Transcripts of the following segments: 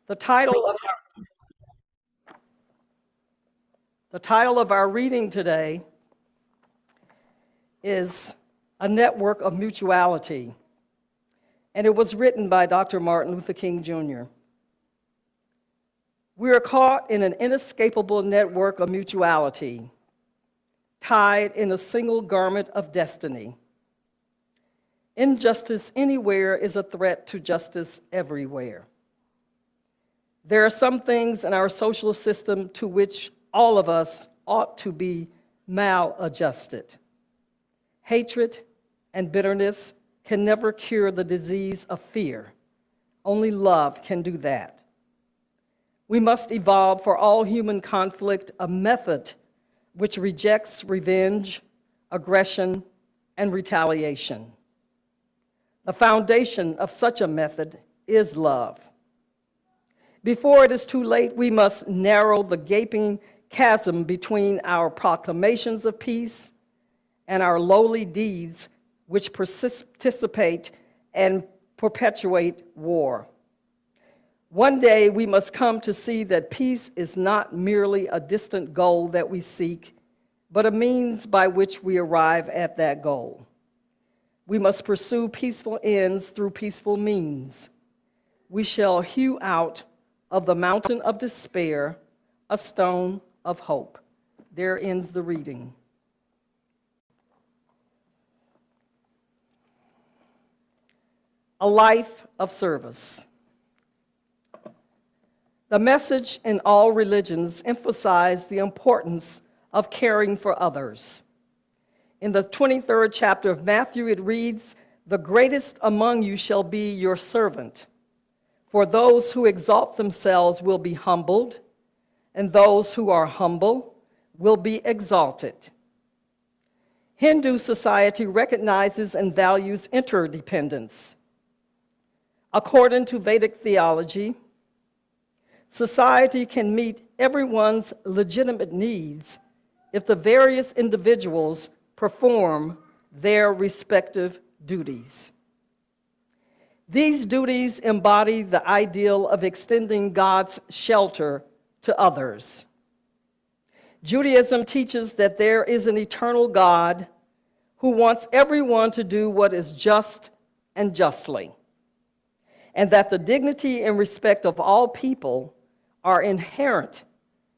The title of the title of our reading today is A Network of Mutuality, and it was written by Dr. Martin Luther King Jr. We are caught in an inescapable network of mutuality, tied in a single garment of destiny. Injustice anywhere is a threat to justice everywhere. There are some things in our social system to which all of us ought to be maladjusted. Hatred and bitterness can never cure the disease of fear. Only love can do that. We must evolve for all human conflict a method which rejects revenge, aggression, and retaliation. The foundation of such a method is love. Before it is too late, we must narrow the gaping chasm between our proclamations of peace and our lowly deeds which participate and perpetuate war. One day we must come to see that peace is not merely a distant goal that we seek, but a means by which we arrive at that goal. We must pursue peaceful ends through peaceful means. We shall hew out of the mountain of despair a stone of hope. There ends the reading. A life of service. The message in all religions emphasizes the importance of caring for others. In the 23rd chapter of Matthew, it reads, "The greatest among you shall be your servant. For those who exalt themselves will be humbled, and those who are humble will be exalted." Hindu society recognizes and values interdependence. According to Vedic theology, society can meet everyone's legitimate needs if the various individuals perform their respective duties. These duties embody the ideal of extending God's shelter to others. Judaism teaches that there is an eternal God who wants everyone to do what is just and justly, and that the dignity and respect of all people are inherent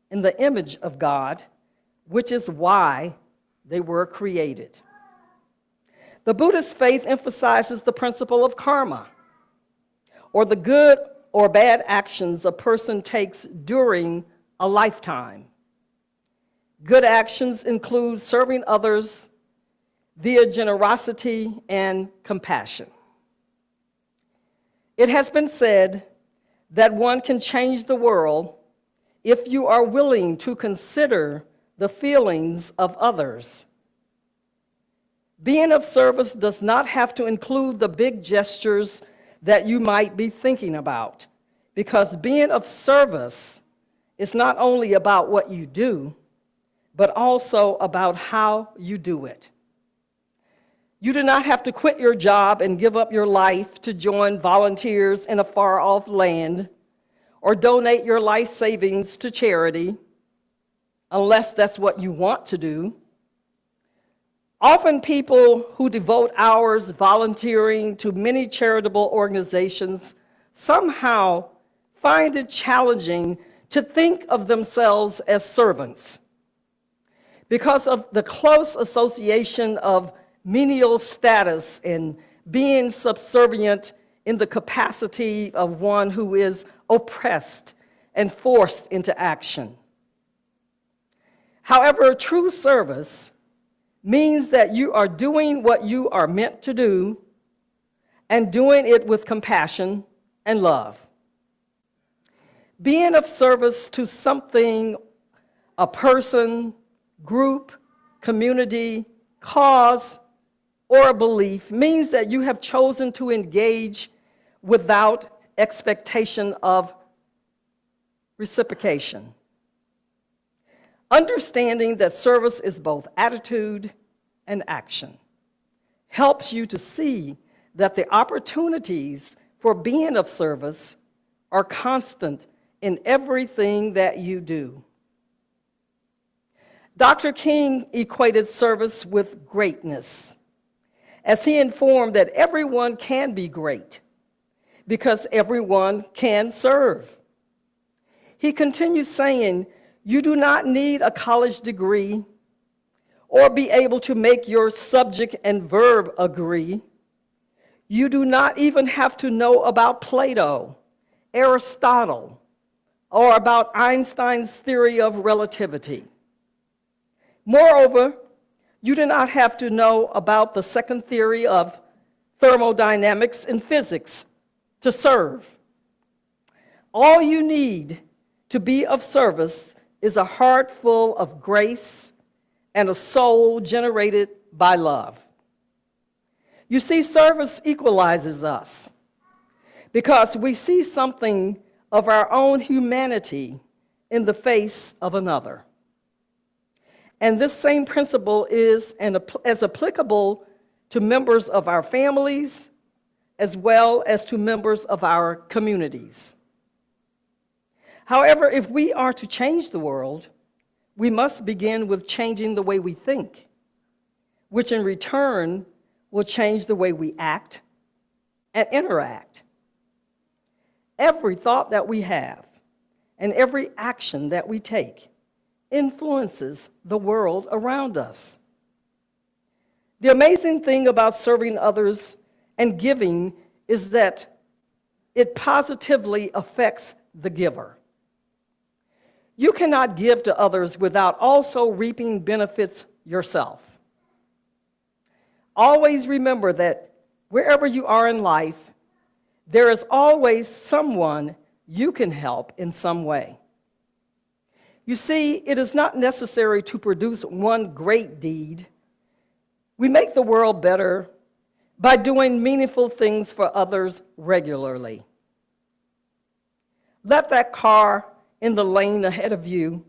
in the image of God, which is why they were created. The Buddhist faith emphasizes the principle of karma, or the good or bad actions a person takes during a lifetime. Good actions include serving others via generosity and compassion. It has been said that one can change the world if you are willing to consider the feelings of others. Being of service does not have to include the big gestures that you might be thinking about, because being of service is not only about what you do, but also about how you do it. You do not have to quit your job and give up your life to join volunteers in a far-off land or donate your life savings to charity, unless that's what you want to do. Often people who devote hours volunteering to many charitable organizations somehow find it challenging to think of themselves as servants because of the close association of menial status and being subservient in the capacity of one who is oppressed and forced into action. However, true service means that you are doing what you are meant to do and doing it with compassion and love. Being of service to something, a person, group, community, cause, or a belief means that you have chosen to engage without expectation of reciprocation. Understanding that service is both attitude and action helps you to see that the opportunities for being of service are constant in everything that you do. Dr. King equated service with greatness, as he informed that everyone can be great because everyone can serve. He continues saying, you do not need a college degree or be able to make your subject and verb agree. You do not even have to know about Plato, Aristotle, or about Einstein's theory of relativity. Moreover, you do not have to know about the second theory of thermodynamics in physics to serve. All you need to be of service is a heart full of grace and a soul generated by love. You see, service equalizes us because we see something of our own humanity in the face of another. And this same principle is as applicable to members of our families as well as to members of our communities. However, if we are to change the world, we must begin with changing the way we think, which in return will change the way we act and interact. Every thought that we have and every action that we take influences the world around us. The amazing thing about serving others and giving is that it positively affects the giver. You cannot give to others without also reaping benefits yourself. Always remember that wherever you are in life, there is always someone you can help in some way. You see, it is not necessary to produce one great deed. We make the world better by doing meaningful things for others regularly. Let that car in the lane ahead of you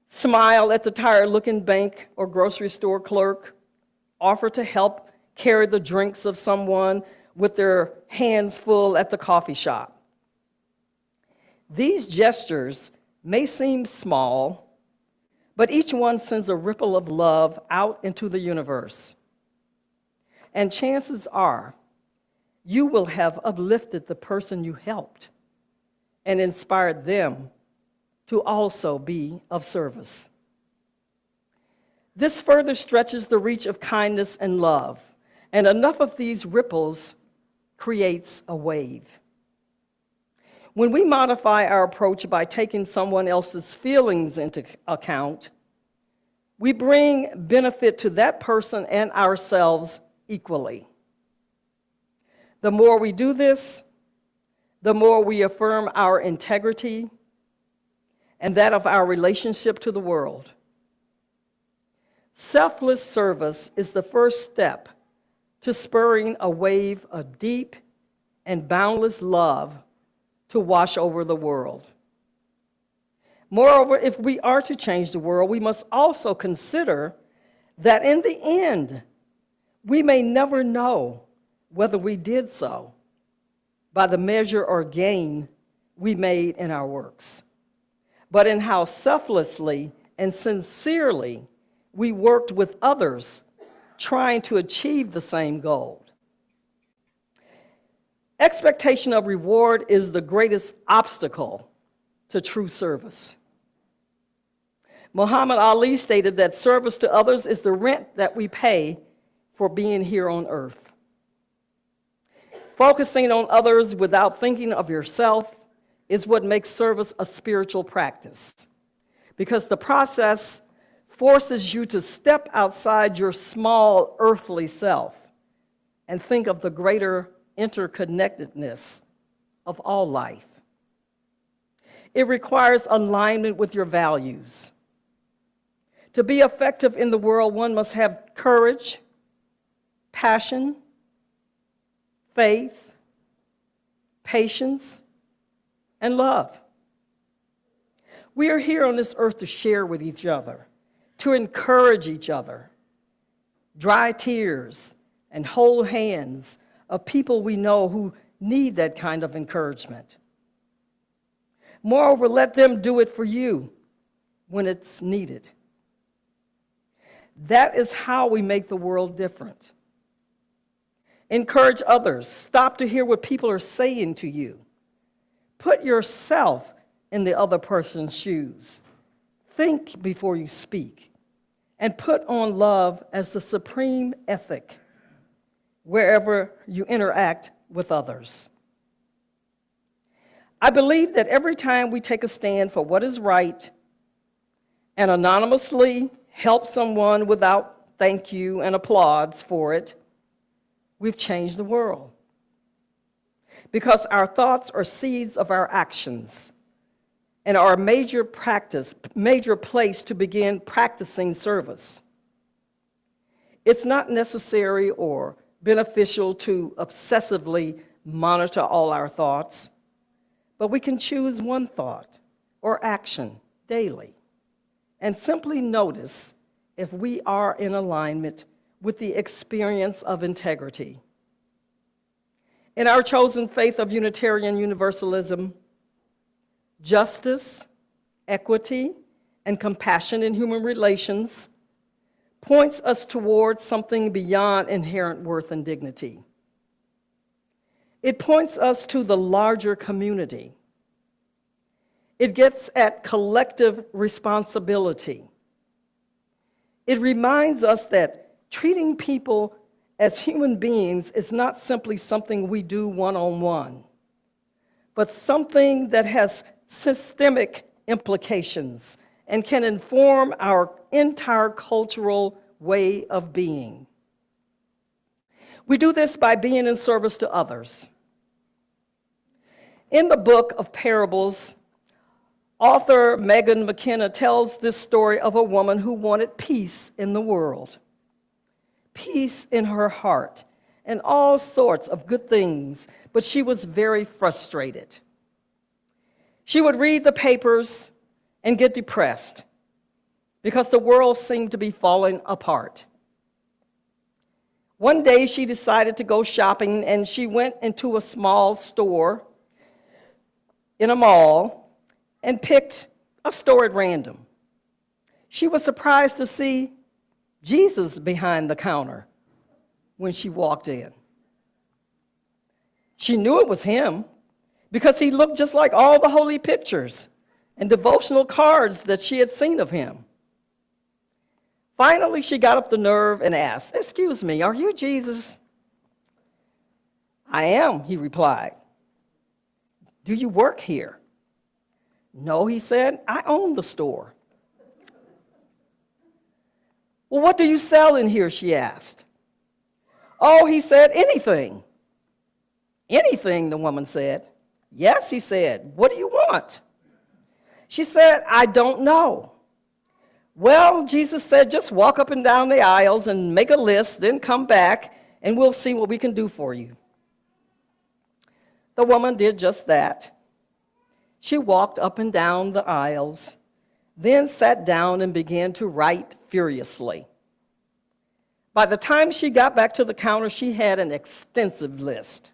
smile at the tired-looking bank or grocery store clerk, offer to help carry the drinks of someone with their hands full at the coffee shop. These gestures may seem small, but each one sends a ripple of love out into the universe. And chances are, you will have uplifted the person you helped and inspired them to also be of service. This further stretches the reach of kindness and love, and enough of these ripples creates a wave. When we modify our approach by taking someone else's feelings into account, we bring benefit to that person and ourselves equally. The more we do this, the more we affirm our integrity and that of our relationship to the world. Selfless service is the first step to spurring a wave of deep and boundless love to wash over the world. Moreover, if we are to change the world, we must also consider that in the end, we may never know whether we did so by the measure or gain we made in our works, but in how selflessly and sincerely we worked with others trying to achieve the same goal. Expectation of reward is the greatest obstacle to true service. Muhammad Ali stated that service to others is the rent that we pay for being here on earth. Focusing on others without thinking of yourself is what makes service a spiritual practice, because the process forces you to step outside your small earthly self and think of the greater interconnectedness of all life. It requires alignment with your values. To be effective in the world, one must have courage, passion, faith, patience, and love. We are here on this earth to share with each other, to encourage each other, dry tears and hold hands of people we know who need that kind of encouragement. Moreover, let them do it for you when it's needed. That is how we make the world different. Encourage others. Stop to hear what people are saying to you. Put yourself in the other person's shoes. Think before you speak. And put on love as the supreme ethic wherever you interact with others. I believe that every time we take a stand for what is right and anonymously help someone without thank you and applause for it, we've changed the world. Because our thoughts are seeds of our actions and are a major place to begin practicing service. It's not necessary or beneficial to obsessively monitor all our thoughts, but we can choose one thought or action daily and simply notice if we are in alignment with the experience of integrity. In our chosen faith of Unitarian Universalism, justice, equity, and compassion in human relations points us towards something beyond inherent worth and dignity. It points us to the larger community. It gets at collective responsibility. It reminds us that treating people as human beings is not simply something we do one-on-one, but something that has systemic implications and can inform our entire cultural way of being. We do this by being in service to others. In the book of parables, author Megan McKenna tells this story of a woman who wanted peace in the world, peace in her heart, and all sorts of good things, but she was very frustrated. She would read the papers and get depressed because the world seemed to be falling apart. One day she decided to go shopping, and she went into a small store in a mall and picked a store at random. She was surprised to see Jesus behind the counter when she walked in. She knew it was him because he looked just like all the holy pictures and devotional cards that she had seen of him. Finally, she got up the nerve and asked, "Excuse me, are you Jesus?" "I am," he replied. "Do you work here?" "No," he said, "I own the store." "Well, what do you sell in here?" she asked. "Oh," he said, "anything." "Anything," the woman said. "Yes," he said, "what do you want?" She said, "I don't know." "Well," Jesus said, "just walk up and down the aisles and make a list, then come back, and we'll see what we can do for you." The woman did just that. She walked up and down the aisles, then sat down and began to write furiously. By the time she got back to the counter, she had an extensive list.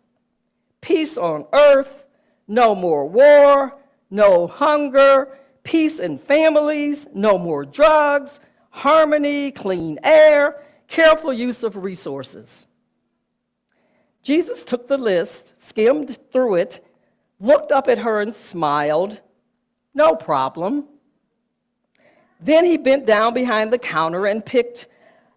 Peace on earth, no more war, no hunger, peace in families, no more drugs, harmony, clean air, careful use of resources. Jesus took the list, skimmed through it, looked up at her and smiled. "No problem." Then he bent down behind the counter and picked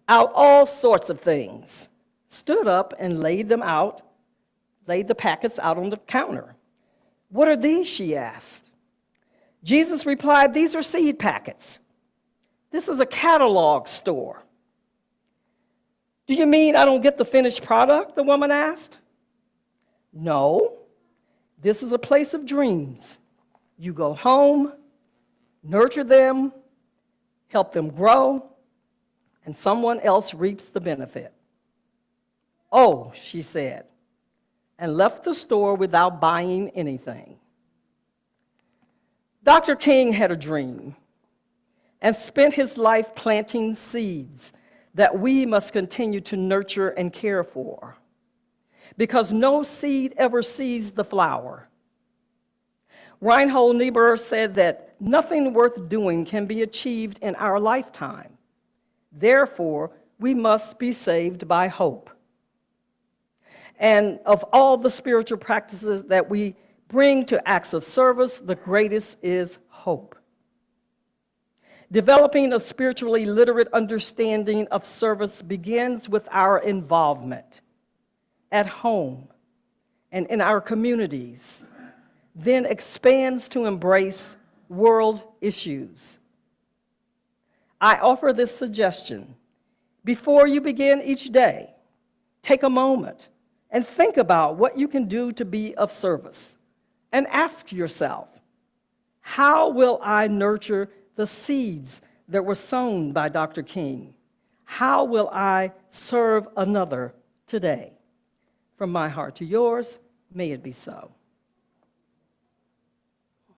out all sorts of things, stood up and laid the packets out on the counter. "What are these?" she asked. Jesus replied, "These are seed packets. This is a catalog store." "Do you mean I don't get the finished product?" the woman asked. "No, this is a place of dreams. You go home, nurture them, help them grow, and someone else reaps the benefit." "Oh," she said, and left the store without buying anything. Dr. King had a dream and spent his life planting seeds that we must continue to nurture and care for. because no seed ever sees the flower. Reinhold Niebuhr said that nothing worth doing can be achieved in our lifetime. Therefore, we must be saved by hope. And of all the spiritual practices that we bring to acts of service, the greatest is hope. Developing a spiritually literate understanding of service begins with our involvement at home and in our communities, then expands to embrace world issues. I offer this suggestion. Before you begin each day, take a moment and think about what you can do to be of service. And ask yourself, how will I nurture the seeds that were sown by Dr. King? How will I serve another today? From my heart to yours, may it be so.